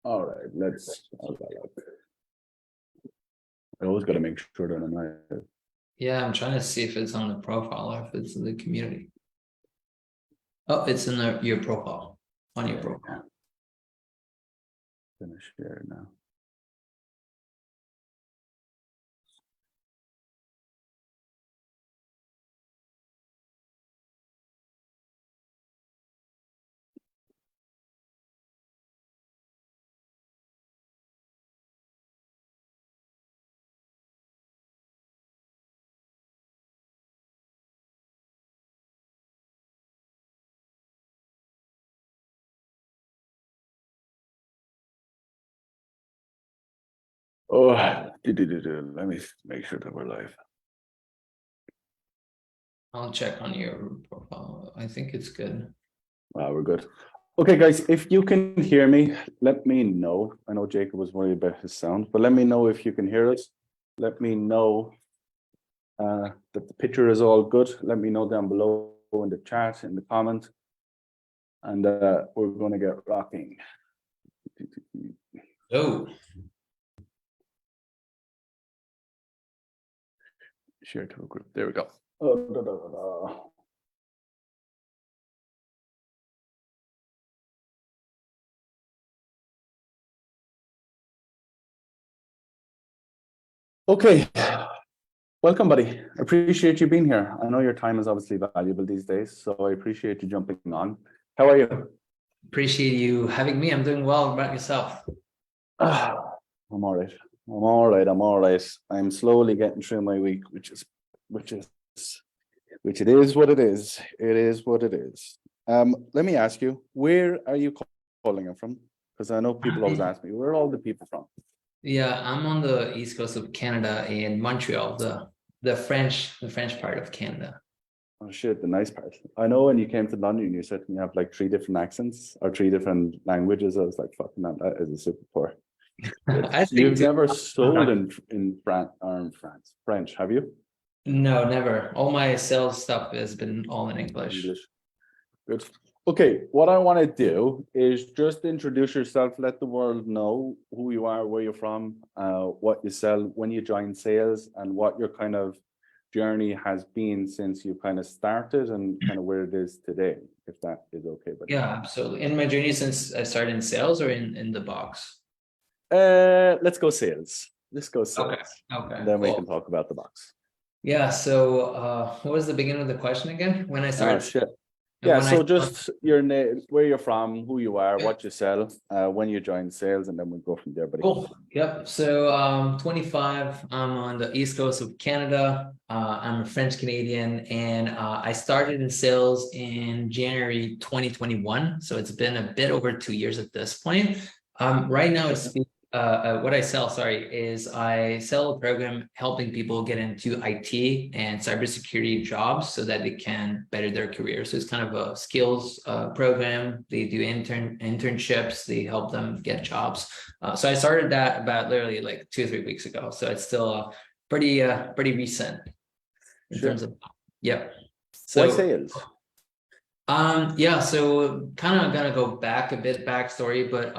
All right, let's. I always got to make sure that I'm not. Yeah, I'm trying to see if it's on the profile or if it's in the community. Oh, it's in your profile, on your profile. Gonna share it now. Oh, let me make sure that we're live. I'll check on your profile. I think it's good. Wow, we're good. Okay, guys, if you can hear me, let me know. I know Jacob was worried about his sound, but let me know if you can hear us. Let me know that the picture is all good. Let me know down below in the chat, in the comment, and we're going to get rocking. Oh, Share to a group. There we go. Oh, Okay, welcome, buddy. Appreciate you being here. I know your time is obviously valuable these days, so I appreciate you jumping on. How are you? appreciate you having me. I'm doing well. How about yourself? I'm all right. I'm all right. I'm all right. I'm slowly getting through my week, which it is what it is. It is what it is. Let me ask you, where are you calling from? Because I know people always ask me, where are all the people from? Yeah, I'm on the east coast of Canada in Montreal, the French part of Canada. Oh shit, the nice part. I know when you came to London, you said you have like 3 different accents or 3 different languages. I was like, fucking man, that is a superpower. I think You've never sold in France, French, have you? No, never. All my sales stuff has been all in English. Good. Okay, what I want to do is just introduce yourself, let the world know who you are, where you're from, what you sell, when you join sales, and what your kind of journey has been since you kind of started and kind of where it is today, if that is okay. But Yeah, absolutely. In my journey since I started in sales or in the box? let's go sales. Let's go sales. Okay. And then we Cool. can talk about the box. Yeah. So what was the beginning of the question again? When I started? Oh shit. And Yeah, when so just your name, where you're from, who you are, what you sell, when you join sales, and then we'll go from there, buddy. Cool. Yep. So 25. I'm on the east coast of Canada. I'm a French Canadian, and I started in sales in January 2021. So it's been a bit over 2 years at this point. Right now, it's what I sell. Sorry, is I sell a program helping people get into IT and cybersecurity jobs so that they can better their career. So it's kind of a skills program. They do internships. They help them get jobs. So I started that about literally like 2 or 3 weeks ago. So it's still pretty recent in terms of, yep. So why sales? Yeah, so kind of gonna go back a bit backstory, but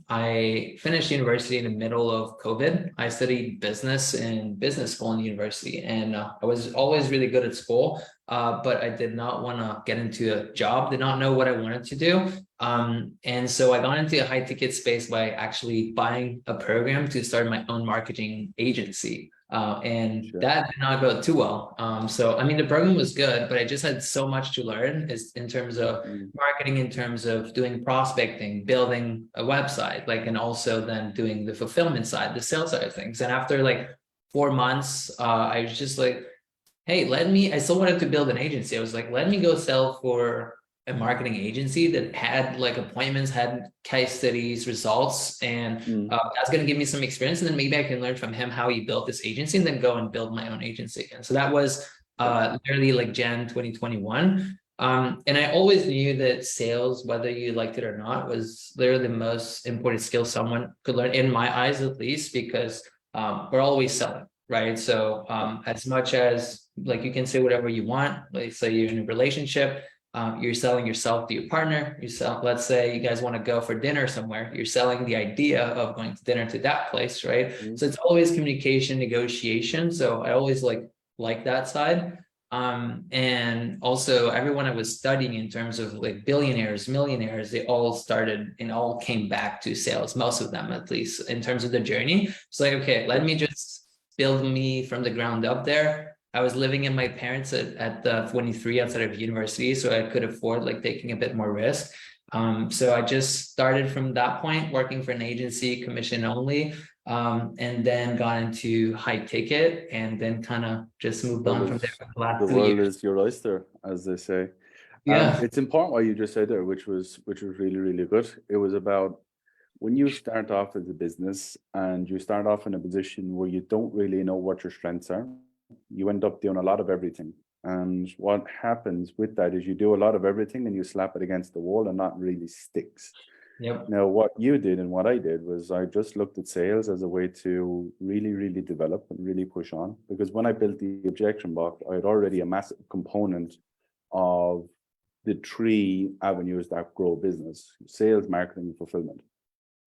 I finished university in the middle of COVID. I studied business in business school in university, and I was always really good at school, but I did not want to get into a job, did not know what I wanted to do. And so I got into a high ticket space by actually buying a program to start my own marketing agency. And that did not go too well. So I mean, the program was good, but I just had so much to learn is in terms of marketing, in terms of doing prospecting, building a website, like, and also then doing the fulfillment side, the sales side of things. And after like 4 months, I was just like, hey, I still wanted to build an agency. I was like, let me go sell for a marketing agency that had like appointments, had case studies, results, and that's going to give me some experience. And then maybe I can learn from him how he built this agency and then go and build my own agency. And so that was literally like Jan 2021. And I always knew that sales, whether you liked it or not, was literally the most important skill someone could learn, in my eyes at least, because we're always selling. Right. So as much as like you can say whatever you want, like say you're in a relationship, You're selling yourself to your partner. You sell, let's say you guys want to go for dinner somewhere. You're selling the idea of going to dinner to that place, right? So it's always communication, negotiation. So I always like that side. And also everyone I was studying in terms of like billionaires, millionaires, they all started and all came back to sales, most of them at least in terms of the journey. It's like, okay, let me just build me from the ground up there. I was living in my parents at the 23 outside of university, so I could afford like taking a bit more risk. So I just started from that point, working for an agency, commission only, and then got into high ticket, and then kind of just moved on from there for the last The 2 world years. is your oyster, as they say. Yeah. It's important what you just said there, which was really, really good. It was about when you start off as a business and you start off in a position where you don't really know what your strengths are, you end up doing a lot of everything. And what happens with that is you do a lot of everything and you slap it against the wall and not really sticks. Yep. Now, what you did and what I did was I just looked at sales as a way to really, really develop and really push on. Because when I built the objection box, I had already a massive component of the 3 avenues that grow business: sales, marketing, and fulfillment.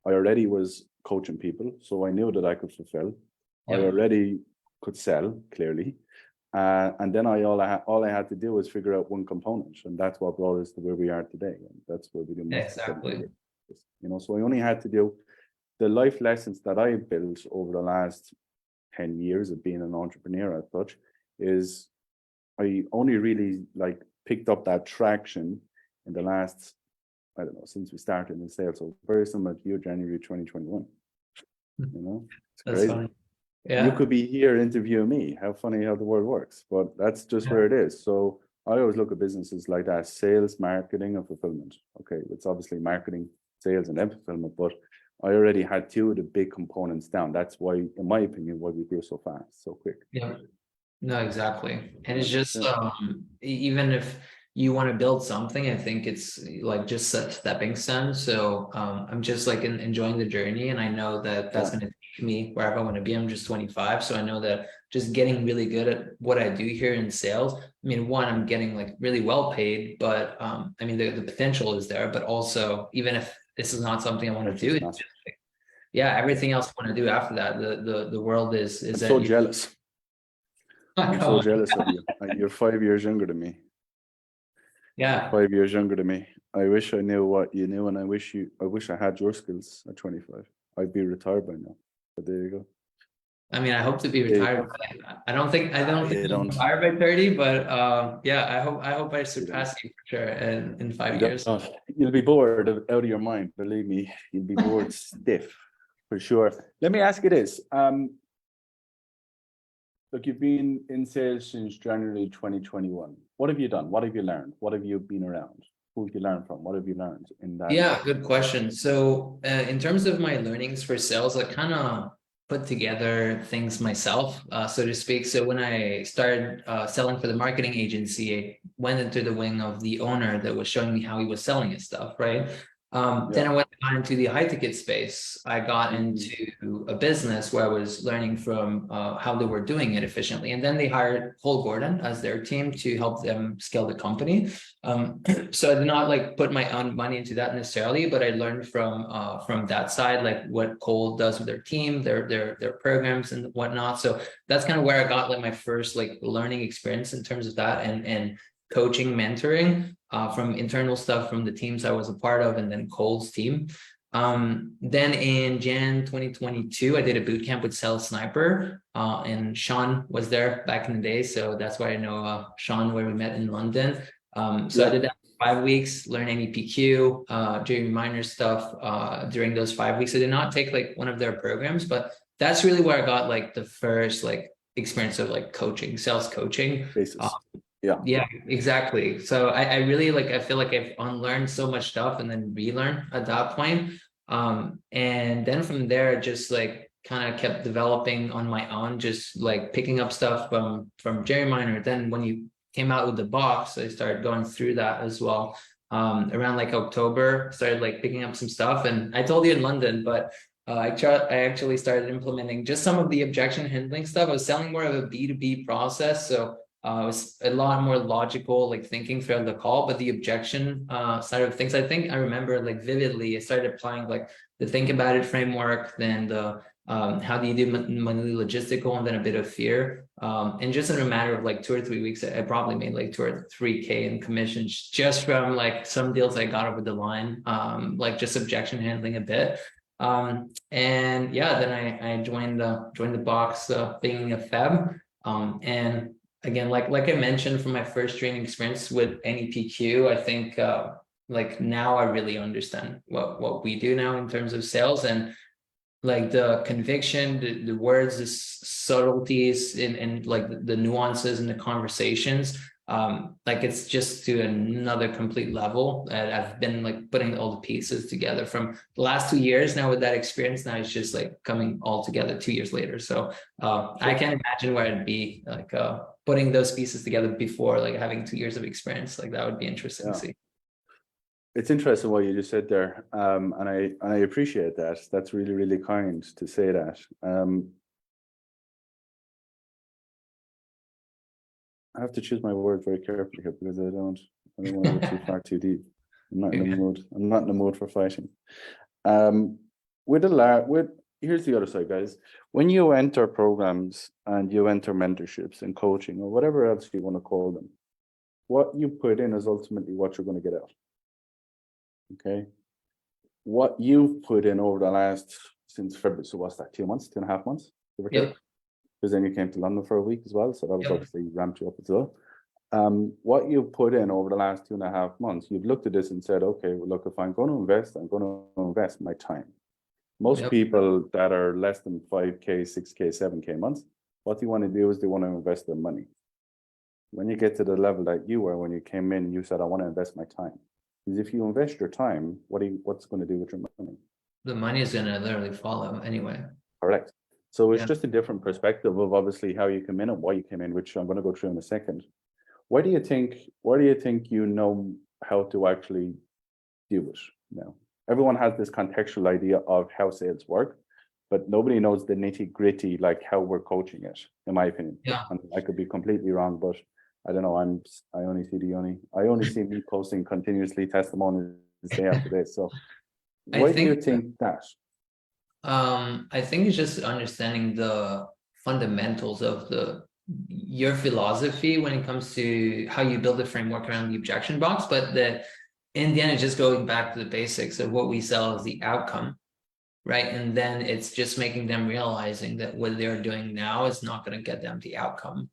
I already was coaching people, so I knew that I could fulfill. I Yep. already could sell, clearly. And then all I had to do was figure out one component, and that's what brought us to where we are today. And that's where we do most of Exactly. it. You know, so I only had to do the life lessons that I built over the last 10 years of being an entrepreneur as such, is I only really like picked up that traction in the last, I don't know, since we started in sales. So very similar to you, January 2021. You know, it's That's crazy. funny. You Yeah. could be here interviewing me. How funny how the world works, but that's just where it is. So I always look at businesses like that: sales, marketing, and fulfillment. Okay, it's obviously marketing, sales, and then fulfillment, but I already had 2 of the big components down. That's why, in my opinion, why we grew so fast, so quick. Yeah. No, exactly. And it's just Yeah. even if you want to build something, I think it's like just a stepping stone. So I'm just like enjoying the journey, and I know that that's going to take me wherever I want to be. I'm just 25, so I know that just getting really good at what I do here in sales. I mean, one, I'm getting like really well paid, but I mean the potential is there. But also, even if this is not something I want to do, it's just like, yeah, everything else I want to do after that. The world is I'm at so your jealous. I'm so jealous of you. You're 5 years younger than me. Yeah. 5 years younger than me. I wish I knew what you knew, and I wish I had your skills at 25. I'd be retired by now. But there you go. I mean, I hope to be There you retired. go. I don't think You I'm don't. retired by 30, but yeah, I hope I You don't. surpass you for sure in 5 You years. don't. You'll be bored out of your mind. Believe me, you'll be bored stiff for sure. Let me ask you this. Look, you've been in sales since January 2021. What have you done? What have you learned? What have you been around? Who have you learned from? What have you learned in that? Yeah, good question. So in terms of my learnings for sales, I kind of put together things myself, so to speak. So when I started selling for the marketing agency, I went into the wing of the owner that was showing me how he was selling his stuff, right? Then I got into the high ticket space. I got into a business where I was learning from how they were doing it efficiently. And then they hired Cole Gordon as their team to help them scale the company. So I did not like put my own money into that necessarily, but I learned from that side, like what Cole does with their team, their programs and whatnot. So that's kind of where I got like my first like learning experience in terms of that and coaching, mentoring from internal stuff from the teams I was a part of, and then Cole's team. Then in Jan 2022, I did a boot camp with Sales Sniper, and Sean was there back in the day. So that's why I know Sean, where we met in London. So I did that for 5 weeks, learn NEPQ, Jeremy Miner stuff during those 5 weeks. I did not take like one of their programs, but that's really where I got like the first like experience of like coaching, sales coaching. Yeah, exactly. So I really like, I feel like I've unlearned so much stuff and then relearn at that point. And then from there, just like kind of kept developing on my own, just like picking up stuff from Jerry Miner. Then when you came out with the box, I started going through that as well. Around like October, started like picking up some stuff. And I told you in London, but I actually started implementing just some of the objection handling stuff. I was selling more of a B2B process. So It was a lot more logical, like thinking throughout the call, but the objection side of things, I think I remember like vividly, I started applying like the think about it framework, then the how do you do monthly logistical, and then a bit of fear. And just in a matter of like 2 or 3 weeks, I probably made like 2 or 3K in commissions just from like some deals I got over the line, like just objection handling a bit. And yeah, then I joined the box beginning of Feb. And again, like I mentioned from my first training experience with NEPQ, I think like now I really understand what we do now in terms of sales, and like the conviction, the words, the subtleties and like the nuances in the conversations. Like it's just to another complete level. I've been like putting all the pieces together from the last 2 years now with that experience. Now it's just like coming all together 2 years later. So I can't imagine where I'd be like putting those pieces together before like having 2 years of experience. Like that would be interesting to see. It's interesting what you just said there, and I appreciate that. That's really, really kind to say that. I have to choose my words very carefully here because I don't want to go too far too deep. I'm not in the mood. I'm not in the mood for fighting. Here's the other side, guys. When you enter programs and you enter mentorships and coaching or whatever else you want to call them, what you put in is ultimately what you're going to get out. Okay. What you've put in over the last, since February, so what's that, 2 months, 2.5 months? Yep. Because then you came to London for a week as well. So that was Yep. obviously ramped you up as well. What you've put in over the last 2.5 months, you've looked at this and said, okay, well, look, if I'm going to invest, I'm going to invest my time. Most Yep. people that are less than 5K, 6K, 7K months, what they want to do is they want to invest their money. When you get to the level that you were when you came in, you said, I want to invest my time. Because if you invest your time, what's going to do with your money? The money is gonna literally follow anyway. Correct. So it's Yeah. just a different perspective of obviously how you come in and why you came in, which I'm going to go through in a second. Why do you think you know how to actually do it now? Everyone has this contextual idea of how sales work, but nobody knows the nitty gritty, like how we're coaching it, in my opinion. Yeah. And I could be completely wrong, but I don't know. I only see me posting continuously testimonials day after day. So why do you think that? I think it's just understanding the fundamentals of your philosophy when it comes to how you build a framework around the objection box, but in the end, it's just going back to the basics of what we sell as the outcome, right? And then it's just making them realizing that what they're doing now is not going to get them the outcome.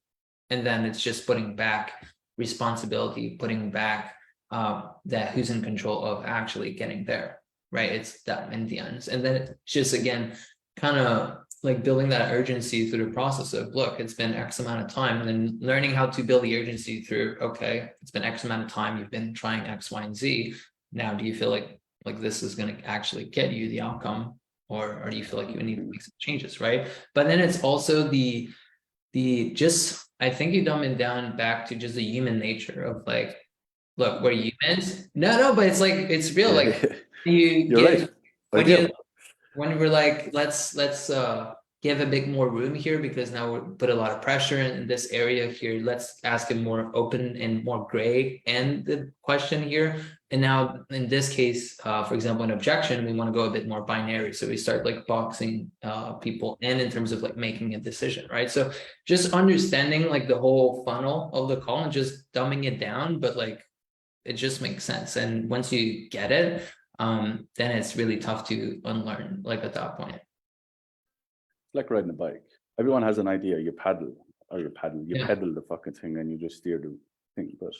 And then it's just putting back responsibility, putting back that who's in control of actually getting there, right? It's that in the ends. And then it's just, again, kind of like building that urgency through the process of, look, it's been X amount of time, and then learning how to build the urgency through, okay, it's been X amount of time, you've been trying X, Y, and Z. Now, do you feel like this is going to actually get you the outcome, or do you feel like you need to make some changes, right? But then it's also I think you dumb it down back to just the human nature of like, look, we're humans. No, but it's like, it's real. Like You're right. When we're like, let's give a bit more room here because now we put a lot of pressure in this area here. Let's ask a more open and more gray end question here. And now in this case, for example, an objection, we want to go a bit more binary. So we start like boxing people in terms of like making a decision, right? So just understanding like the whole funnel of the call and just dumbing it down, but like it just makes sense. And once you get it, then it's really tough to unlearn, like at that point. Like riding a bike. Everyone has an idea. You pedal the fucking thing and you just steer the thing. But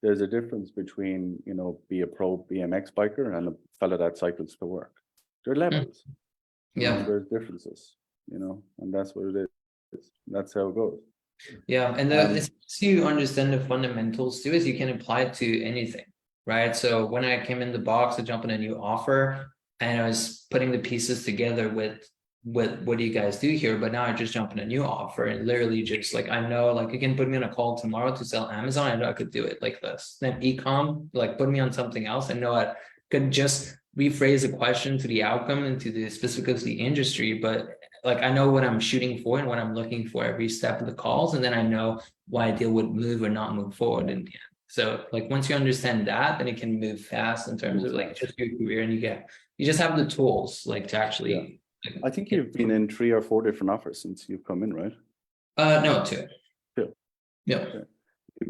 there's a difference between, be a pro BMX biker and a fella that cycles to work. There are levels. Yeah. There's differences, and that's what it is. That's how it goes. Yeah. And as you understand the fundamentals too, is you can apply it to anything, right? So when I came in the box to jump in a new offer and I was putting the pieces together with what do you guys do here? But now I just jump in a new offer and literally just like, I know, like you can put me on a call tomorrow to sell Amazon. I know I could do it like this. Then ecom, like put me on something else. I know I could just rephrase a question to the outcome and to the specifics of the industry, but like I know what I'm shooting for and what I'm looking for every step of the calls, and then I know why a deal would move or not move forward. And so like once you understand that, then it can move fast in terms of like just your career, and you just have the tools like to actually. Like, I think you've been in 3 or 4 different offers since you've come in, right? No, 2. 2. Yeah. Okay.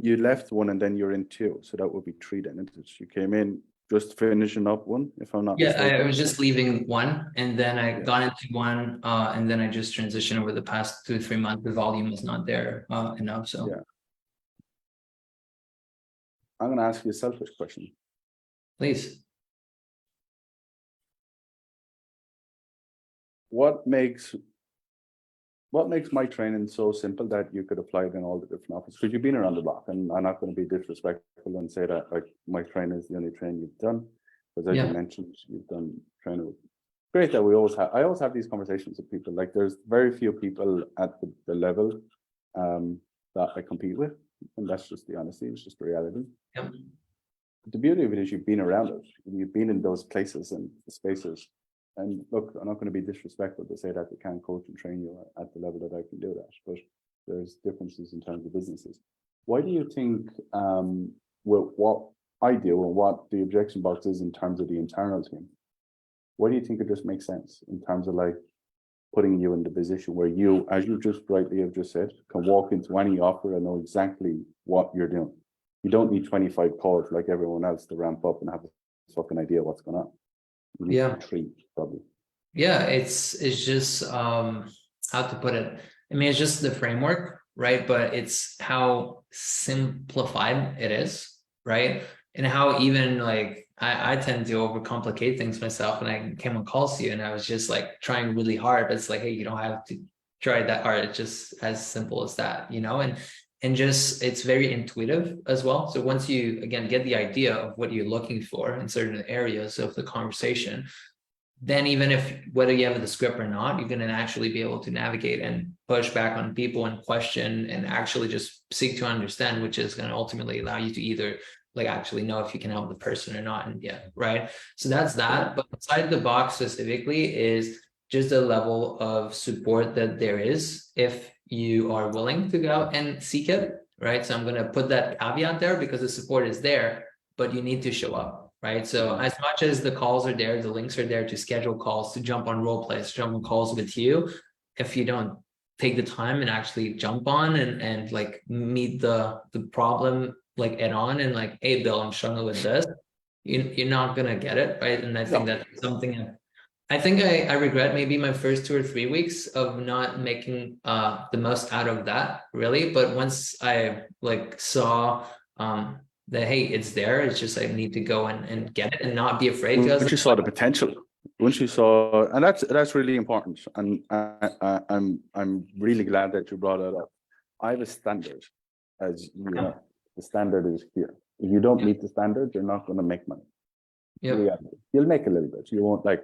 You left 1 and then you're in 2, so that would be 3 then. Isn't it? You came in just finishing up 1, if I'm not mistaken. I was just leaving 1, and then I got into 1, and then I just transitioned over the past 2 or 3 months. The volume was not there enough. So yeah. I'm going to ask you a selfish question. please. What makes my training so simple that you could apply it in all the different offers? Because you've been around the block, and I'm not going to be disrespectful and say that like my training is the only training you've done, because as you mentioned, you've done training. Great that I always have these conversations with people. Like there's very few people at the level that I compete with, and that's just the honesty. It's just the reality. Yep. The beauty of it is you've been around it, and you've been in those places and spaces. And look, I'm not going to be disrespectful to say that they can't coach and train you at the level that I can do that, but there's differences in terms of businesses. Why do you think what I do and what the objection box is in terms of the internal team? Why do you think it just makes sense in terms of like putting you in the position where you, as you just rightly have just said, can walk into any offer and know exactly what you're doing? You don't need 25 calls like everyone else to ramp up and have a fucking idea what's going on. Yeah. 3 probably. Yeah, it's just how to put it. I mean, it's just the framework, right? But it's how simplified it is, right? And how even like I tend to overcomplicate things myself. And I came on calls to you, and I was just like trying really hard, but it's like, hey, you don't have to try that hard. It's just as simple as that, you know? And just it's very intuitive as well. So once you again get the idea of what you're looking for in certain areas of the conversation, then even if whether you have the script or not, you're going to actually be able to navigate and push back on people and question and actually just seek to understand, which is going to ultimately allow you to either like actually know if you can help the person or not. And right. So that's that. But inside the box specifically is just the level of support that there is if you are willing to go and seek it. Right. So I'm going to put that caveat there because the support is there, but you need to show up. Right. So as much as the calls are there, the links are there to schedule calls, to jump on role plays, jump on calls with you. If you don't take the time and actually jump on and like meet the problem like head on and like, hey, Bill, I'm struggling with this, you're not going to get it. Right. And I think that's something I think I regret maybe my first 2 or 3 weeks of not making the most out of that really. But once I like saw that, hey, it's there. It's just I need to go and get it and not be afraid. Once you saw the potential, once you saw, and that's really important. And I'm really glad that you brought that up. I have a standard, as you know, the standard is here. If you don't meet the standard, you're not going to make money. Yeah, you'll make a little bit. You won't like.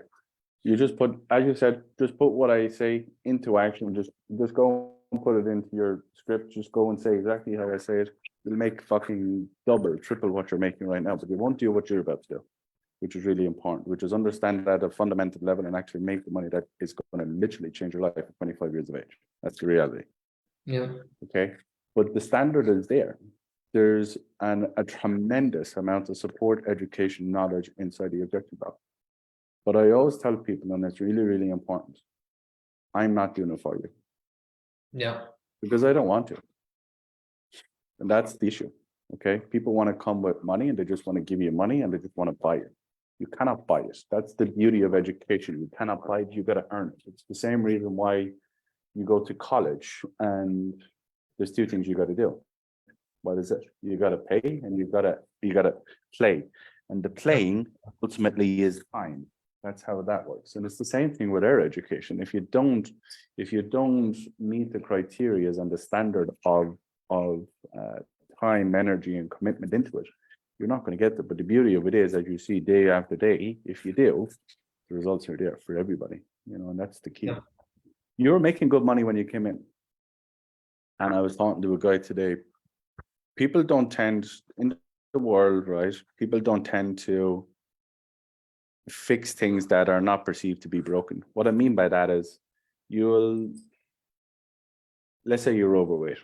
You just put, as you said, just put what I say into action. Just go and put it into your script. Just go and say exactly how I say it. You'll make fucking double, triple what you're making right now, but you won't do what you're about to do, which is really important, which is understand that at a fundamental level and actually make the money that is going to literally change your life at 25 years of age. That's the reality. Yeah. Okay. But the standard is there. There's a tremendous amount of support, education, knowledge inside the objection box. But I always tell people, and it's really, really important, I'm not doing it for you. Yeah. Because I don't want to. And that's the issue. Okay. People want to come with money and they just want to give you money and they just want to buy it. You cannot buy it. That's the beauty of education. You cannot buy it. You got to earn it. It's the same reason why you go to college and there's 2 things you got to do. What is it? You got to pay and you got to play. And the playing ultimately is time. That's how that works. And it's the same thing with our education. If you don't meet the criteria and the standard of time, energy, and commitment into it, you're not going to get there. But the beauty of it is, as you see day after day, if you do, the results are there for everybody. You know, and that's the key. Yeah. You were making good money when you came in. And I was talking to a guy today. People don't tend in the world, right? People don't tend to fix things that are not perceived to be broken. What I mean by that is let's say you're overweight.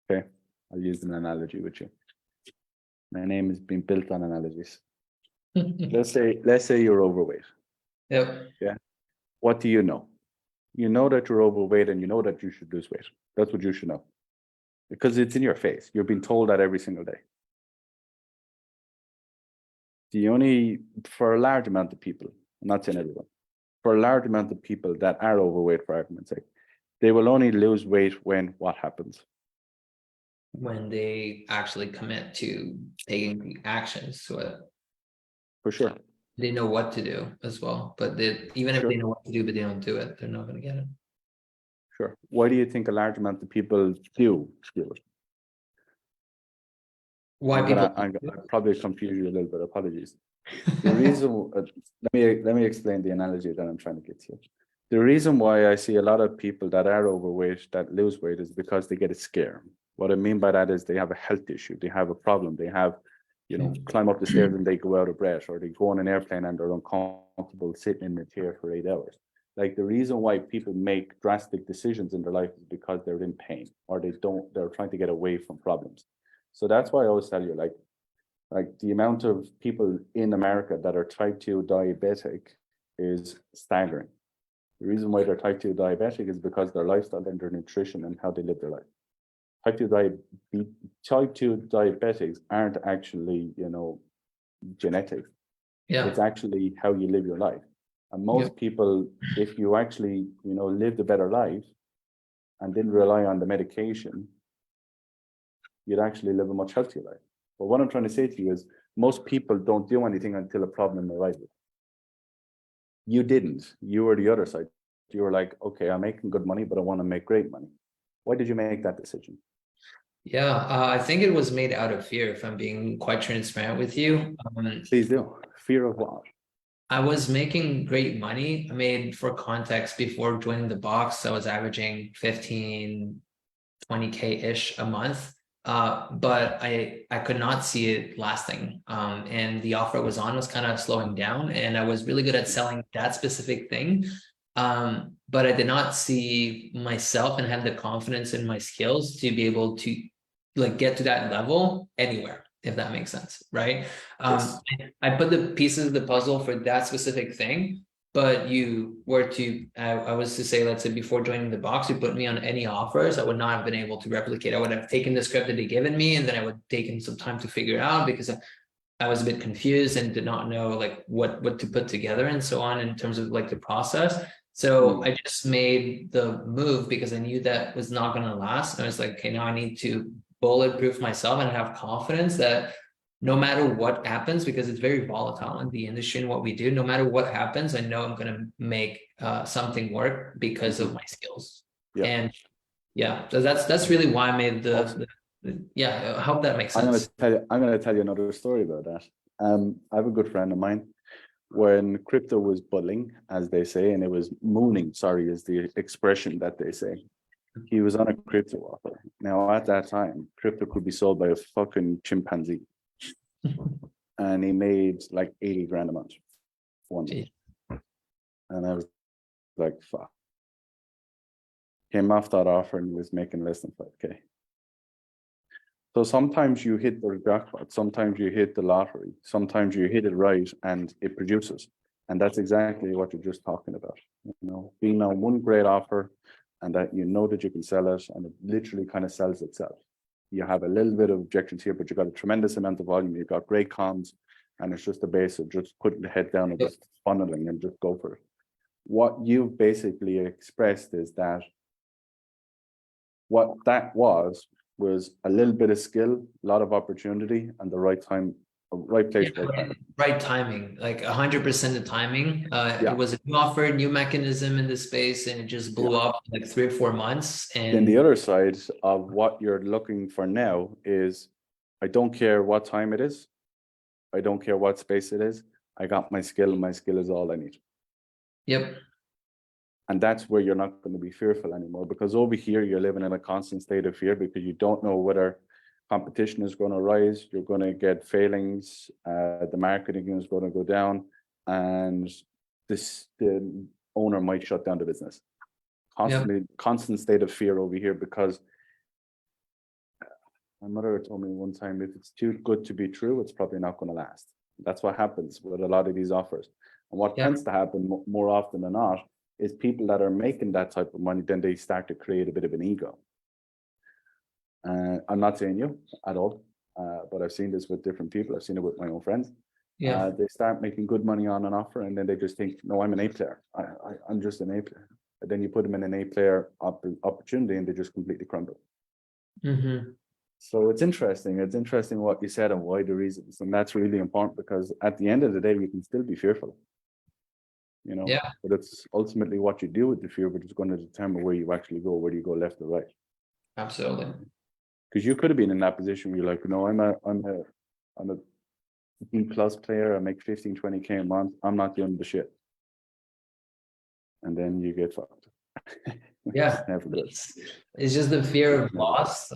Okay, I'll use an analogy with you. My name has been built on analogies. Let's say you're overweight. Yep. Yeah. What do you know? You know that you're overweight and you know that you should lose weight. That's what you should know. Because it's in your face. You're being told that every single day. For a large amount of people, I'm not saying everyone, for a large amount of people that are overweight, for argument's sake, they will only lose weight when what happens? When they actually commit to taking the actions to it. For sure. They know what to do as well, but even if Sure. they know what to do, but they don't do it, they're not going to get it. Sure. Why do you think a large amount of people do it? Why I'm gonna probably confuse you a little bit. Apologies. The reason, let me explain the analogy that I'm trying to get to. The reason why I see a lot of people that are overweight that lose weight is because they get a scare. What I mean by that is they have a health issue, they have a problem, they have, climb up the stairs and they go out of breath, or they go on an airplane and they're uncomfortable sitting in the chair for 8 hours. Like, the reason why people make drastic decisions in their life is because they're in pain, or they're trying to get away from problems. So that's why I always tell you, like the amount of people in America that are type 2 diabetic is staggering. The reason why they're type 2 diabetic is because their lifestyle and their nutrition and how they live their life. Type 2 diabetics aren't actually, genetic. Yeah. It's actually how you live your life. And most people, if you actually, lived a better life and didn't rely on the medication, you'd actually live a much healthier life. But what I'm trying to say to you is most people don't do anything until a problem arises. You didn't. You were the other side. You were like, okay, I'm making good money, but I want to make great money. Why did you make that decision? Yeah, I think it was made out of fear, if I'm being quite transparent with you. Please do. Fear of what? I was making great money. I made, for context, before joining the box, I was averaging 15, 20K-ish a month. But I could not see it lasting. And the offer it was on was kind of slowing down, and I was really good at selling that specific thing. But I did not see myself and have the confidence in my skills to be able to get to that level anywhere, if that makes sense, right? Yes. I put the pieces of the puzzle for that specific thing, but you were to, I was to say, let's say before joining the box, you put me on any offers, I would not have been able to replicate. I would have taken the script that they given me, and then I would have taken some time to figure it out, because I was a bit confused and did not know what to put together and so on in terms of the process. So I just made the move because I knew that was not going to last. And I was like, okay, now I need to bulletproof myself and have confidence that no matter what happens, because it's very volatile in the industry and what we do, no matter what happens, I know I'm going to make something work because of my skills. Yeah. And yeah, so that's really why I made yeah, I hope that makes sense. I'm going to tell you another story about that. I have a good friend of mine. When crypto was bubbling, as they say, and it was mooning, sorry, is the expression that they say. He was on a crypto offer. Now, at that time, crypto could be sold by a fucking chimpanzee. And he made like 80 grand a month. One month. And I was like, fuck. Came off that offer and was making less than 5K. So sometimes you hit the jackpot, sometimes you hit the lottery, sometimes you hit it right and it produces. And that's exactly what you're just talking about. Being on one great offer and that that you can sell it, and it literally kind of sells itself. You have a little bit of objections here, but you've got a tremendous amount of volume, you've got great comms, and it's just a base of just putting the head down and just funneling and just go for it. What you've basically expressed is that what that was a little bit of skill, a lot of opportunity, and the right time, right place, right time. Right timing, like 100% the timing. It was a new offer, new mechanism in the space, and it just blew up in like 3 or 4 months. And then the other side of what you're looking for now is, I don't care what time it is, I don't care what space it is, I got my skill, and my skill is all I need. Yep. And that's where you're not going to be fearful anymore, because over here you're living in a constant state of fear because you don't know whether competition is going to rise, you're going to get failings, the marketing is going to go down, and the owner might shut down the business. Yep. Constant state of fear over here, because my mother told me one time, if it's too good to be true, it's probably not going to last. That's what happens with a lot of these offers. And what Yeah. tends to happen more often than not is people that are making that type of money, then they start to create a bit of an ego. I'm not saying you at all, but I've seen this with different people. I've seen it with my own friends. Yeah. They start making good money on an offer, and then they just think, no, I'm an A player. I'm just an A player. And then you put them in an A player opportunity, and they just completely crumble. Mm-hmm. So it's interesting. It's interesting what you said and why the reasons. And that's really important, because at the end of the day, we can still be fearful. You know, Yeah. but it's ultimately what you do with the fear, which is going to determine where you actually go, whether you go left or right. Absolutely. Because you could have been in that position where you're like, no, I'm a B plus player. I make 15, 20K a month. I'm not doing the shit. And then you get fucked. Yeah. Never good. It's just the fear of loss.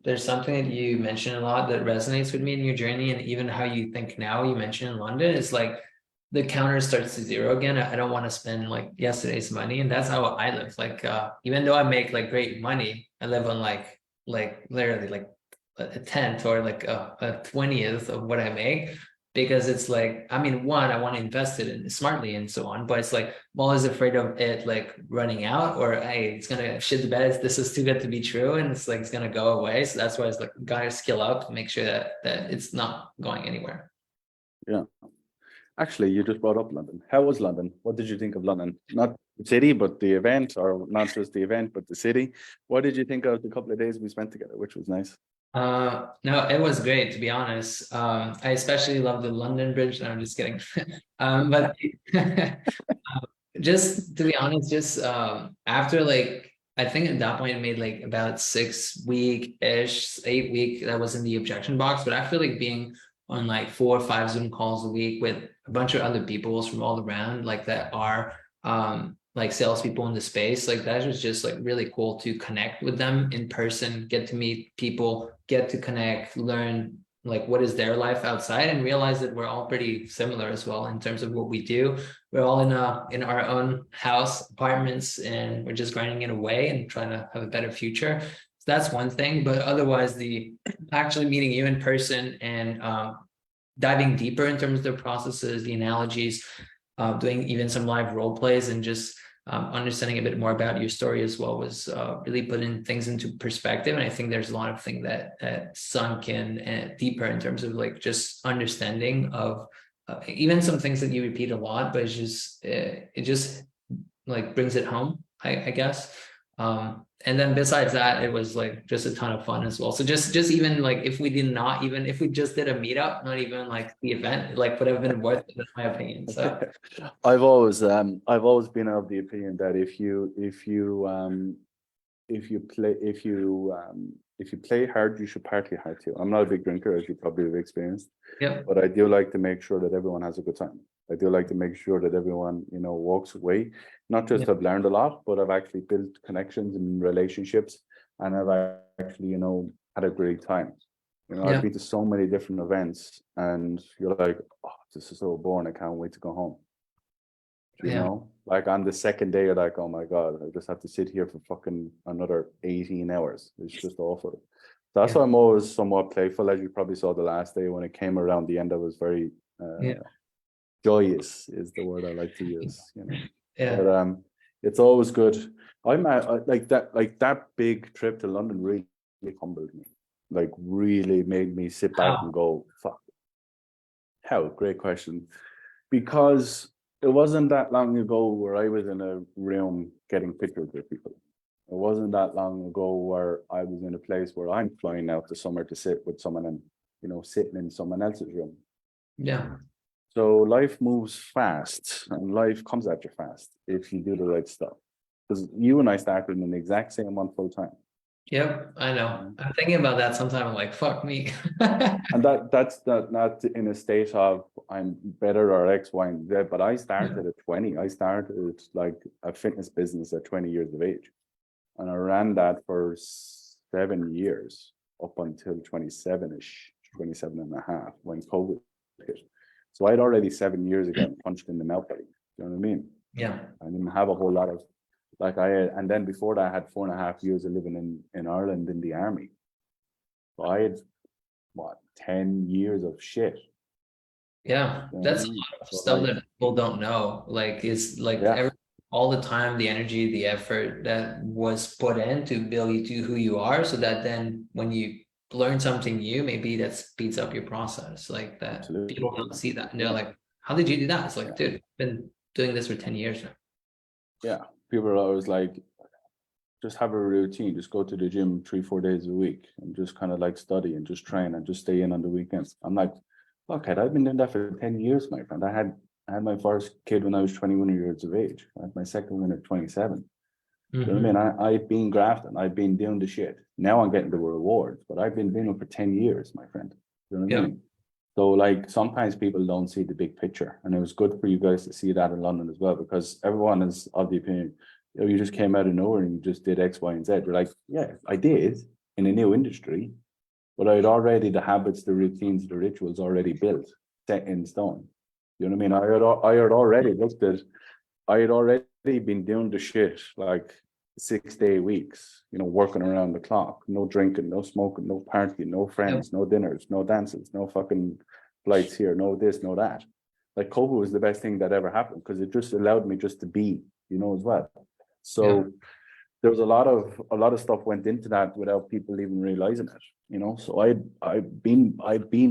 There's something that you mentioned a lot that resonates with me in your journey, and even how you think now. You mentioned in London, it's like the counter starts to zero again. I don't want to spend like yesterday's money, and that's how I live. Like even though I make like great money, I live on like literally like a tenth or like a 20th of what I make, because it's like, I mean, one, I want to invest it in smartly and so on, but it's like I'm always afraid of it like running out, or hey, it's gonna shit the bed. This is too good to be true, and it's like it's gonna go away. So that's why it's like gotta skill up to make sure that it's not going anywhere. Yeah. Actually, you just brought up London. How was London? What did you think of London? Not the city, but the event, or not just the event, but the city. What did you think of the couple of days we spent together, which was nice? No, it was great, to be honest. I especially love the London Bridge. No, I'm just kidding. But just to be honest, just after like I think at that point I made like about 6 week-ish, 8 week that was in the objection box. But after like being on like 4 or 5 Zoom calls a week with a bunch of other peoples from all around, like that are like salespeople in the space, like that was just like really cool to connect with them in person, get to meet people, get to connect, learn like what is their life outside, and realize that we're all pretty similar as well in terms of what we do. We're all in our own house apartments, and we're just grinding it away and trying to have a better future. So that's one thing. But otherwise, the actually meeting you in person and diving deeper in terms of the processes, the analogies, doing even some live role plays, and just understanding a bit more about your story as well was really putting things into perspective. And I think there's a lot of things that sunk in deeper in terms of like just understanding of even some things that you repeat a lot, but it just like brings it home, I guess. And then besides that, it was like just a ton of fun as well. So just even like if we just did a meetup, not even like the event, like would have been worth it, in my opinion. So I've always been of the opinion that if you play hard, you should party hard too. I'm not a big drinker, as you probably have experienced, yeah, but I do like to make sure that everyone has a good time. I do like to make sure that everyone, walks away. Not just yeah, I've learned a lot, but I've actually built connections and relationships, and I've actually, had a great time. I've yeah, been to so many different events, and you're like, oh, this is so boring. I can't wait to go home. yeah, Like on the second day, you're like, oh my God, I just have to sit here for fucking another 18 hours. It's just awful. That's yeah, why I'm always somewhat playful, as you probably saw the last day when it came around the end. I was very yeah, joyous, is the word I like to use, yeah. But it's always good. Like that big trip to London really humbled me. Like really made me sit back and Wow. go, fuck. How? Great question. Because it wasn't that long ago where I was in a room getting pictures with people. It wasn't that long ago where I was in a place where I'm flying out to somewhere to sit with someone and, sitting in someone else's room. Yeah. So life moves fast and life comes at you fast if you do the right stuff. Because you and I started in the exact same month full time. Yep, I know. I'm thinking about that sometime. I'm like, fuck me. And that's not in a state of I'm better or X, Y, and Z, but I started at 20. I started like a fitness business at 20 years of age. And I ran that for 7 years up until 27-ish, 27 and a half when COVID hit. So I'd already 7 years ago punched in the mouth. You know what I mean? Yeah. I didn't have a whole lot of, like and then before that I had 4.5 years of living in Ireland in the army. So I had, what, 10 years of shit. Yeah, You know what I that's a mean? lot of So stuff like, that people don't know. Like it's like yeah, all the time, the energy, the effort that was put in to build you to who you are, so that then when you learn something new, maybe that speeds up your process. Like that absolutely. people don't see that and they're Yeah, like, "How did you do that?" It's yeah, like, dude, I've been doing this for 10 years now. yeah. People are always like, just have a routine, just go to the gym 3-4 days a week and just kind of like study and just train and just stay in on the weekends. I'm like, fuck it, I've been doing that for 10 years, my friend. I had my first kid when I was 21 years of age. I had my second one at 27. You know what I mean? I've been grafting, I've been doing the shit. Now I'm getting the rewards, but I've been doing it for 10 years, my friend. You know what I Yeah. mean? So like sometimes people don't see the big picture. And it was good for you guys to see that in London as well, because everyone is of the opinion, you just came out of nowhere and you just did X, Y, and Z. You're like, yeah, I did in a new industry, but I had already the habits, the routines, the rituals already built, set in stone. You know what I mean? I had already looked at, I had already been doing the shit like 6-day weeks, working around the clock, no drinking, no smoking, no partying, no Yep. friends, no dinners, no dances, no fucking flights here, no this, no that. Like COVID was the best thing that ever happened because it just allowed me just to be, as well. Yeah. So there was a lot of stuff went into that without people even realizing it. So I've been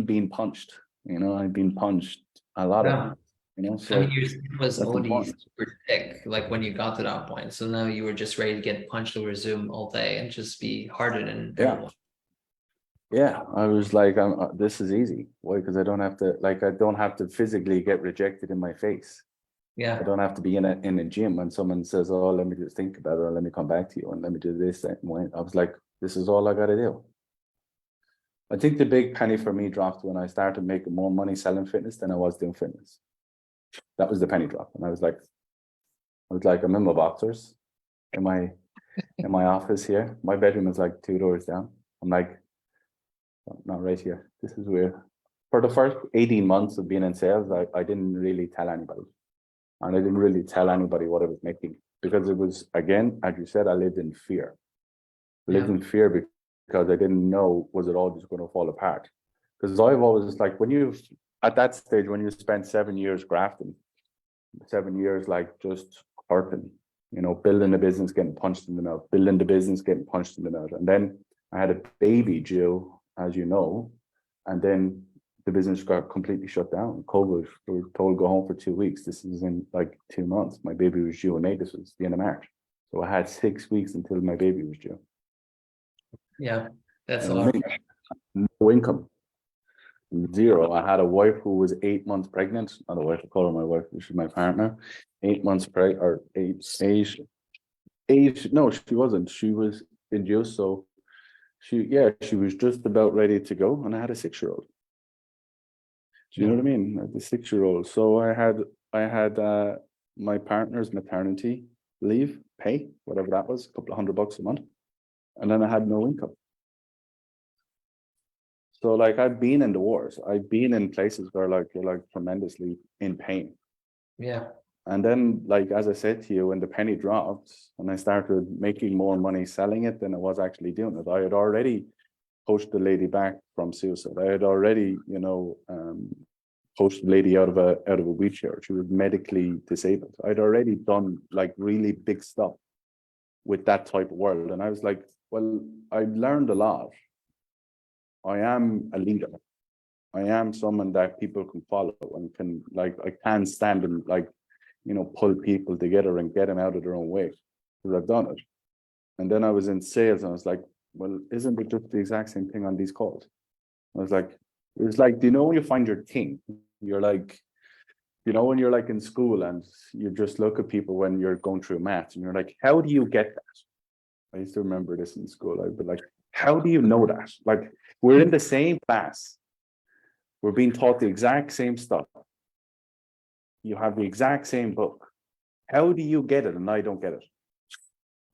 being punched, I've been punched a lot of Yeah. times, I mean, so your skin was that's already important. super thick, like when you got to that point. So now you were just ready to get punched over Zoom all day and just be harder than Yeah. everyone. Yeah, I was like, this is easy. Why? Because I don't have to physically get rejected in my face. I Yeah. don't have to be in a gym when someone says, "Oh, let me just think about it, or let me come back to you, and let me do this." And I was like, "This is all I got to do." I think the big penny for me dropped when I started making more money selling fitness than I was doing fitness. That was the penny drop, and I was like, I'm in my boxers, in my office here. My bedroom is like 2 doors down. I'm like, not right here. This is weird. For the first 18 months of being in sales, I didn't really tell anybody. And I didn't really tell anybody what I was making because it was, again, as you said, I lived in fear. I lived Yeah. in fear because I didn't know, was it all just going to fall apart? Because I've always, like, at that stage, when you spend 7 years grafting, 7 years, like, just hurting, building a business, getting punched in the mouth, building the business, getting punched in the mouth. And then I had a baby due, as you know, and then the business got completely shut down. COVID, we were told to go home for 2 weeks. This is in like 2 months. My baby was due in May. This was the end of March. So I had 6 weeks until my baby was due. Yeah. That's You a know lot what of I mean? No income, zero. I had a wife who was 8 months pregnant. Not a wife, I call her my wife. She's my partner. 8 months pregnant, or eight. No, she wasn't. She was induced. So she was just about ready to go, and I had a 6-year-old. Do you know yeah. what I mean? Like the 6-year-old. So I had my partner's maternity leave pay, whatever that was, a couple of $100 a month, and then I had no income. So like I've been in the wars. I've been in places where like you're like tremendously in pain. Yeah. And then, like as I said to you, when the penny dropped, and I started making more money selling it than I was actually doing it, I had already coached the lady back from suicide. I had already, coached the lady out of a wheelchair. She was medically disabled. I'd already done like really big stuff with that type of world. And I was like, well, I've learned a lot. I am a leader. I am someone that people can follow and can, like, I can stand and like, pull people together and get them out of their own way, because I've done it. And then I was in sales and I was like, well, isn't it just the exact same thing on these calls? I was like, it was like, do you know when you find your thing? You're like, when you're like in school and you just look at people when you're going through maths and you're like, how do you get that? I used to remember this in school. I'd be like, how do you know that? Like, we're in the same class. We're being taught the exact same stuff. You have the exact same book. How do you get it? And I don't get it.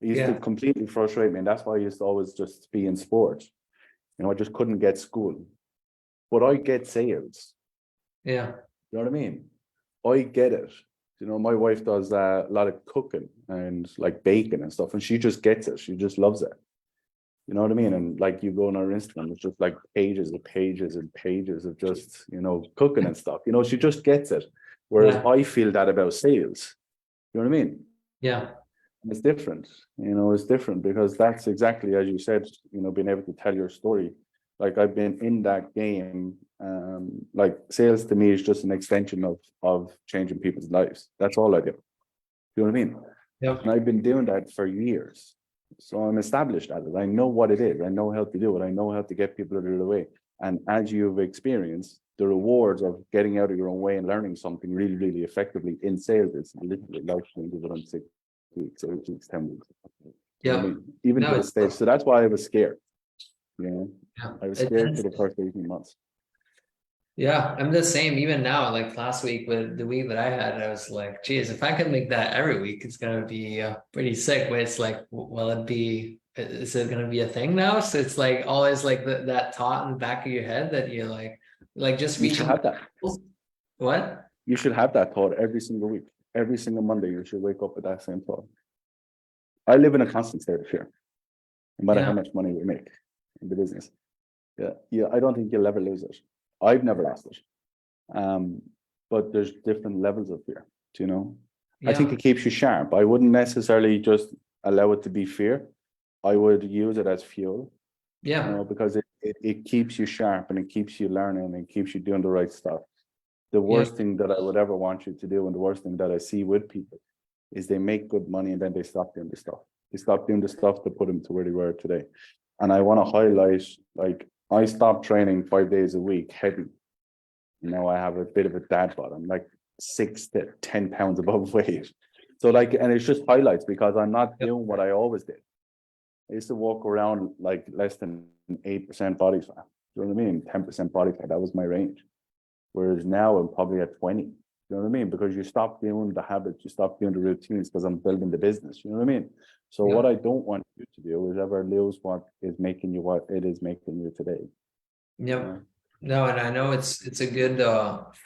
It used to Yeah. completely frustrate me. And that's why I used to always just be in sports. I just couldn't get school. But I get sales. Yeah. You know what I mean? I get it. You know, my wife does a lot of cooking and like baking and stuff, and she just gets it. She just loves it. You know what I mean? And like you go on her Instagram, it's just like pages and pages and pages of just, you know, cooking and stuff. You know, she just gets it. Whereas Yeah. I feel that about sales. You know what I mean? Yeah. It's different. You know, it's different because that's exactly as you said, you know, being able to tell your story. Like I've been in that game. Like sales to me is just an extension of changing people's lives. That's all I do. You know what I mean? Yep. And I've been doing that for years. So I'm established at it. I know what it is. I know how to do it. I know how to get people out of their way. And as you've experienced, the rewards of getting out of your own way and learning something really, really effectively in sales is literally life changing within 6 weeks, 8 weeks, 10 weeks. You know what I Yeah. mean? Even No, to the it's stage. So that's why I was scared. You know, yeah. I was scared for the first 18 months. Yeah, I'm the same. Even now, like last week with the week that I had, I was like, geez, if I could make that every week, it's gonna be pretty sick. But it's like, will it be? Is it gonna be a thing now? So it's like always like that thought in the back of your head that you're like just You should reaching. have that. What? You should have that thought every single week. Every single Monday, you should wake up with that same thought. I live in a constant state of fear, no matter how Yeah, much money we make in the business. Yeah. I don't think you'll ever lose it. I've never lost it. But there's different levels of fear. Do you know? I think yeah, it keeps you sharp. I wouldn't necessarily just allow it to be fear. I would use it as fuel, you yeah, know, because it keeps you sharp and it keeps you learning and it keeps you doing the right stuff. The yeah, worst thing that I would ever want you to do, and the worst thing that I see with people, is they make good money and then they stop doing the stuff. They stop doing the stuff to put them to where they were today. And I want to highlight, like, I stopped training 5 days a week heavy. Now I have a bit of a dad bod. I'm like 6 to 10 pounds above weight. So like, and it's just highlights because I'm not yep, doing what I always did. I used to walk around like less than 8% body fat. You know what I mean? 10% body fat. That was my range. Whereas now I'm probably at 20. You know what I mean? Because you stop doing the habits, you stop doing the routines because I'm building the business. You know what I mean? So what yep, I don't want you to do is ever lose what is making you what it is making you today. You yep. know? No, and I know it's a good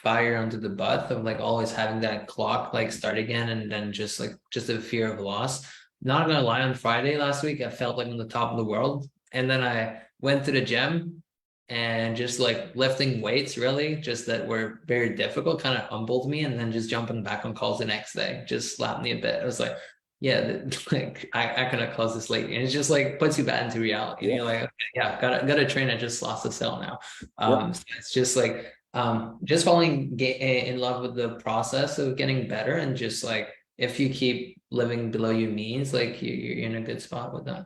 fire under the butt of like always having that clock like start again and then just a fear of loss. Not gonna lie, on Friday last week I felt like on the top of the world. And then I went to the gym and just like lifting weights really just that were very difficult kind of humbled me, and then just jumping back on calls the next day just slapped me a bit. I was like, yeah, like I couldn't close this late. And it's just like puts you back into reality. And Yeah. you're like, okay, yeah, gotta train. I just lost a cell now. Yeah. So it's just like just falling in love with the process of getting better, and just like if you keep living below your means, like you're in a good spot with that.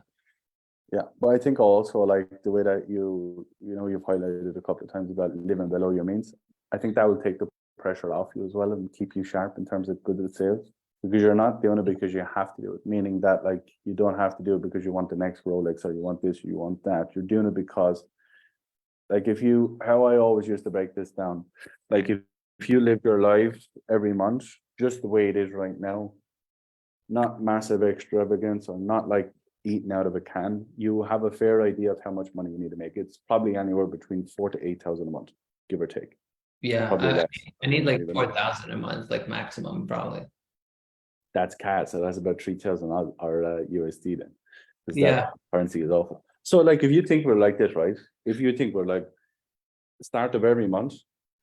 Yeah, but I think also like the way that you know, you've highlighted a couple of times about living below your means. I think that will take the pressure off you as well and keep you sharp in terms of good at sales because you're not doing it because you have to do it. Meaning that like you don't have to do it because you want the next Rolex or you want this or you want that. You're doing it because like if you, how I always used to break this down, like if you live your life every month just the way it is right now, not massive extravagance or not like eating out of a can, you have a fair idea of how much money you need to make. It's probably anywhere between 4 to 8 thousand a month, give or take. Yeah, Probably less. I need Not like even. 4,000 a month, like maximum probably. That's CAD, so that's about 3,000 or USD then, because that Yeah, currency is awful. So like if you think we're like this, right? If you think we're like start of every month,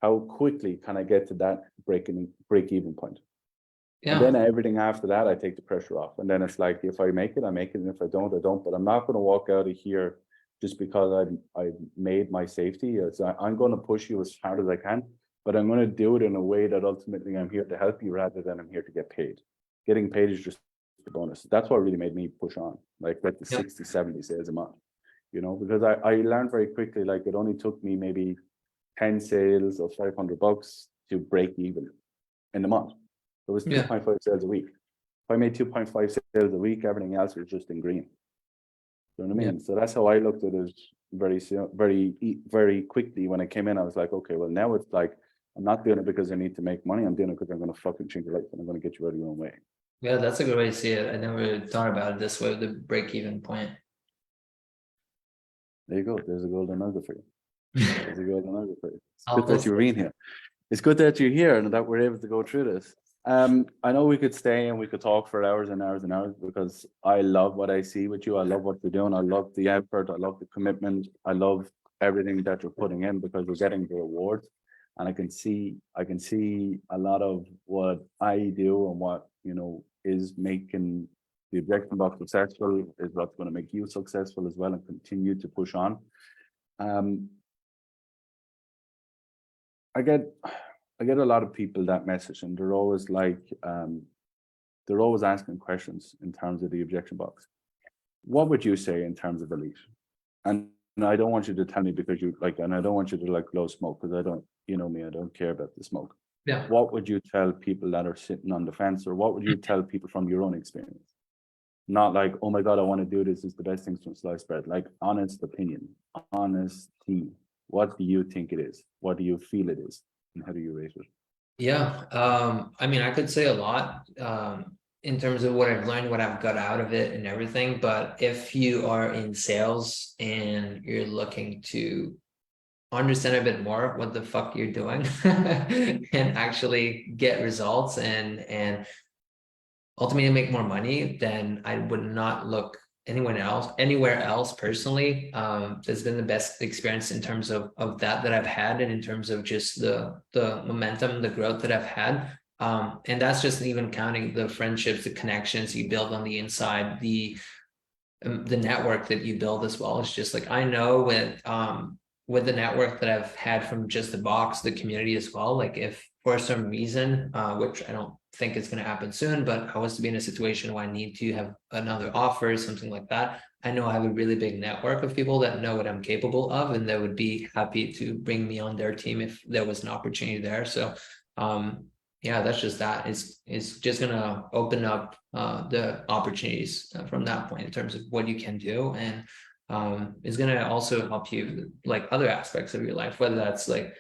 how quickly can I get to that break even point? And yeah, then everything after that, I take the pressure off. And then it's like, if I make it, I make it. And if I don't, I don't. But I'm not going to walk out of here just because I've made my safety. I'm going to push you as hard as I can, but I'm going to do it in a way that ultimately I'm here to help you rather than I'm here to get paid. Getting paid is just the bonus. That's what really made me push on, like the yeah, 60, 70 sales a month, you know, because I learned very quickly, like it only took me maybe 10 sales of $500 to break even in the month. It was yeah, 2.5 sales a week. If I made 2.5 sales a week, everything else was just in green. You know what I yeah. mean? So that's how I looked at it very quickly when I came in. I was like, okay, well, now it's like, I'm not doing it because I need to make money. I'm doing it because I'm going to fucking change your life and I'm going to get you out of your own way. Yeah, that's a good way to see it. I never thought about it this way, the break-even point. There you go. There's a golden nugget for you. There's a golden nugget for you. It's I'll good that post you're in here. It's good that you're here and that we're able to go through this. I know we could stay and we could talk for hours and hours and hours because I love what I see with you. I love what you're doing. I love the effort. I love the commitment. I love everything that you're putting in because you're getting the rewards. And I can see a lot of what I do and what, is making the objection box successful is what's going to make you successful as well and continue to push on. I get a lot of people that message and they're always like, they're always asking questions in terms of the objection box. What would you say in terms of elite? And I don't want you to tell me because you like, and I don't want you to like blow smoke because I don't, you know me, I don't care about the smoke. Yeah. What would you tell people that are sitting on the fence, or what would you tell people from your own experience? Not like, oh my God, I want to do this. It's the best thing from sliced bread. Like honest opinion, honesty. What do you think it is? What do you feel it is? And how do you rate it? Yeah. I mean, I could say a lot in terms of what I've learned, what I've got out of it and everything. But if you are in sales and you're looking to understand a bit more what the fuck you're doing and actually get results and ultimately make more money, then I would not look anywhere else personally. That's been the best experience in terms of that I've had, and in terms of just the momentum, the growth that I've had. And that's just even counting the friendships, the connections you build on the inside, the network that you build as well. It's just like, I know with the network that I've had from just the box, the community as well, like if for some reason, which I don't think it's going to happen soon, but I was to be in a situation where I need to have another offer, something like that, I know I have a really big network of people that know what I'm capable of, and that would be happy to bring me on their team if there was an opportunity there. So yeah, that's just that. It's just gonna open up the opportunities from that point in terms of what you can do, and is gonna also help you like other aspects of your life, whether that's like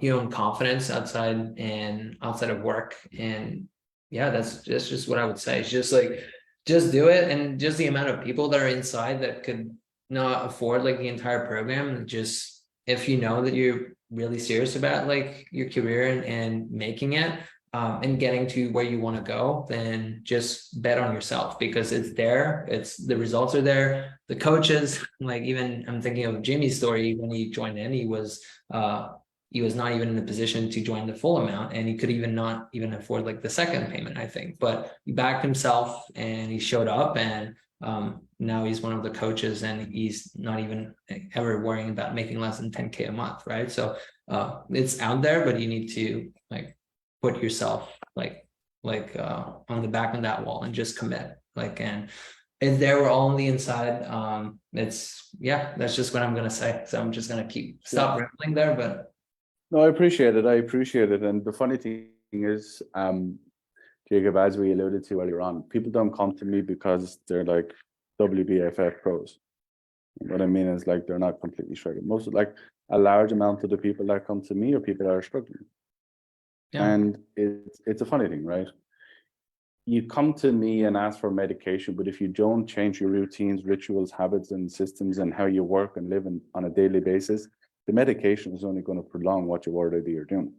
your own confidence outside of work. And yeah, that's just what I would say. It's just like, just do it, and just the amount of people that are inside that could not afford like the entire program, just if you know that you're really serious about like your career and making it and getting to where you want to go, then just bet on yourself, because it's there. It's the results are there. The coaches, like, even I'm thinking of Jimmy's story. When he joined in, he was not even in a position to join the full amount, and he could even not even afford like the second payment, I think. But he backed himself and he showed up, and now he's one of the coaches, and he's not even ever worrying about making less than 10K a month, right? So it's out there, but you need to like put yourself like on the back of that wall and just commit. Like, and if they were all on the inside, that's just what I'm gonna say. So I'm just gonna stop rambling there, but no, I appreciate it. And the funny thing is, Jacob, as we alluded to earlier on, people don't come to me because they're like WBFF pros. What I mean is, like, they're not completely struggling. Most of, like, a large amount of the people that come to me are people that are struggling. yeah. And it's a funny thing, right? You come to me and ask for medication, but if you don't change your routines, rituals, habits, and systems, and how you work and live on a daily basis, the medication is only going to prolong what you already are doing.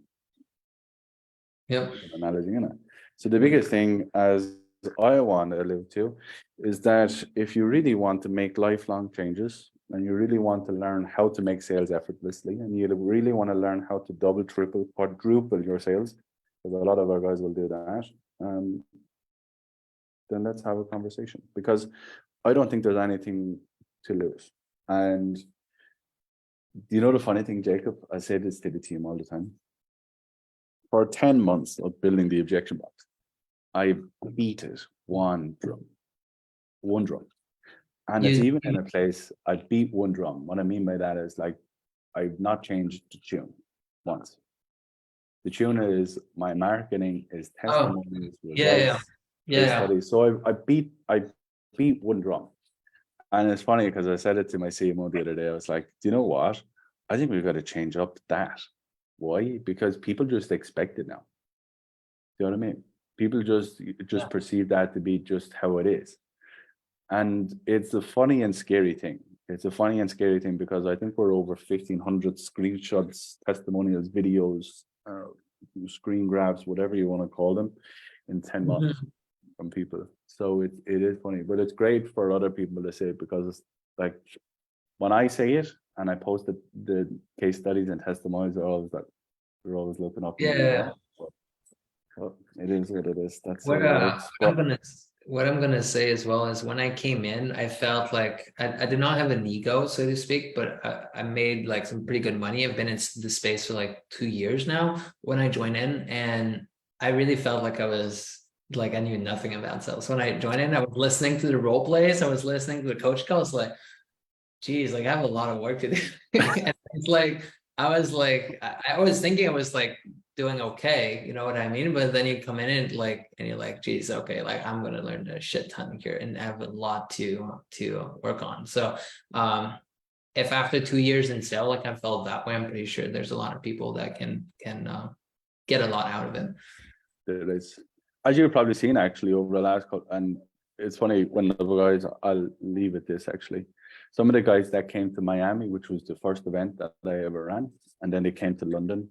Yep. Analogy, you know. So the biggest thing, as I want to allude to, is that if you really want to make lifelong changes, and you really want to learn how to make sales effortlessly, and you really want to learn how to double, triple, quadruple your sales, because a lot of our guys will do that, then let's have a conversation, because I don't think there's anything to lose. And you know the funny thing, Jacob, I say this to the team all the time. For 10 months of building the objection box, I beat it one drum. And it's even in a place I beat one drum. What I mean by that is, like, I've not changed the tune once. The tune is my marketing, is testimonies, results, case studies. So I beat one drum. And it's funny because I said it to my CMO the other day. I was like, do you know what? I think we've got to change up that. Why? Because people just expect it now. Do you know what I mean? People just perceive that to be just how it is. And it's a funny and scary thing. It's a funny and scary thing because I think we're over 1,500 screenshots, testimonials, videos, screen grabs, whatever you want to call them, in 10 months from people. So it is funny, but it's great for other people to say it, because it's like when I say it and I post the case studies and testimonials, they're always like, they're always looking up. Yeah. But it is what it is. That's What how it works. what I'm gonna say as well is when I came in, I felt like I did not have an ego, so to speak, but I made like some pretty good money. I've been in the space for like 2 years now when I joined in, and I really felt like I was like I knew nothing about sales. When I joined in, I was listening to the role plays, I was listening to the coach calls, like, geez, like I have a lot of work to do. And it's like I was thinking I was like doing okay, you know what I mean? But then you come in and you're like, geez, okay, like I'm gonna learn a shit ton here and have a lot to work on. So if after 2 years in sale, like I felt that way, I'm pretty sure there's a lot of people that can get a lot out of it. It is, as you've probably seen actually over the last couple, and it's funny when the guys, I'll leave it this actually. Some of the guys that came to Miami, which was the first event that I ever ran, and then they came to London.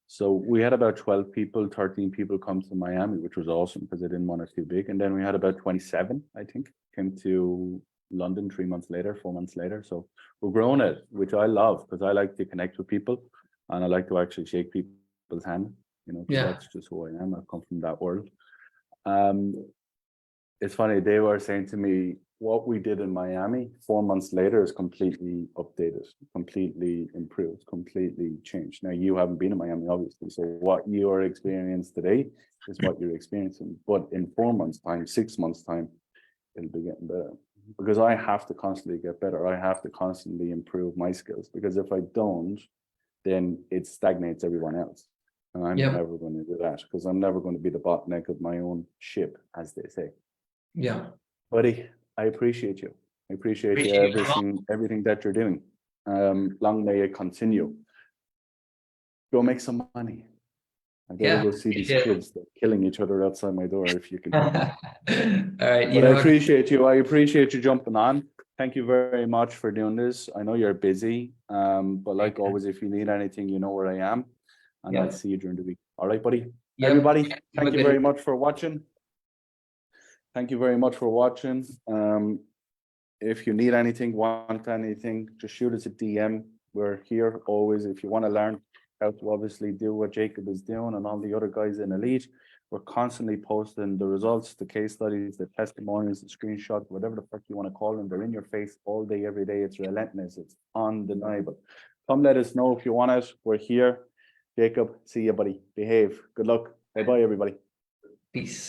So we had about 12 people, 13 people come to Miami, which was awesome because they didn't want it too big. And then we had about 27, I think, came to London 3 months later, 4 months later. So we're growing it, which I love because I like to connect with people and I like to actually shake people's hand. You know, Yeah. that's just who I am. I've come from that world. It's funny, they were saying to me, what we did in Miami 4 months later is completely updated, completely improved, completely changed. Now, you haven't been in Miami, obviously. So what you are experiencing today is what you're experiencing. But in 4 months' time, 6 months' time, it'll be getting better. Because I have to constantly get better. I have to constantly improve my skills. Because if I don't, then it stagnates everyone else. And I'm never going to do that because I'm never going to be the bottleneck of my own ship, as they say. Yeah. Buddy, I appreciate you. I appreciate you everything that you're doing. Long may it continue. Go make some money. I gotta go see these kids. They're killing each other outside my door if you can hear me. All right. But I appreciate you. I appreciate you jumping on. Thank you very much for doing this. I know you're busy. But like always, if you need anything, you know where I am. And I'll see you during the week. All right, buddy. Everybody, thank you very much for watching. Thank you very much for watching. If you need anything, want anything, just shoot us a DM. We're here always. If you want to learn how to obviously do what Jacob is doing and all the other guys in Elite, we're constantly posting the results, the case studies, the testimonials, the screenshots, whatever the fuck you want to call them. They're in your face all day, every day. It's relentless. It's undeniable. Come let us know if you want it. We're here. Jacob, see you, buddy. Behave. Good luck. Bye-bye, everybody. Peace.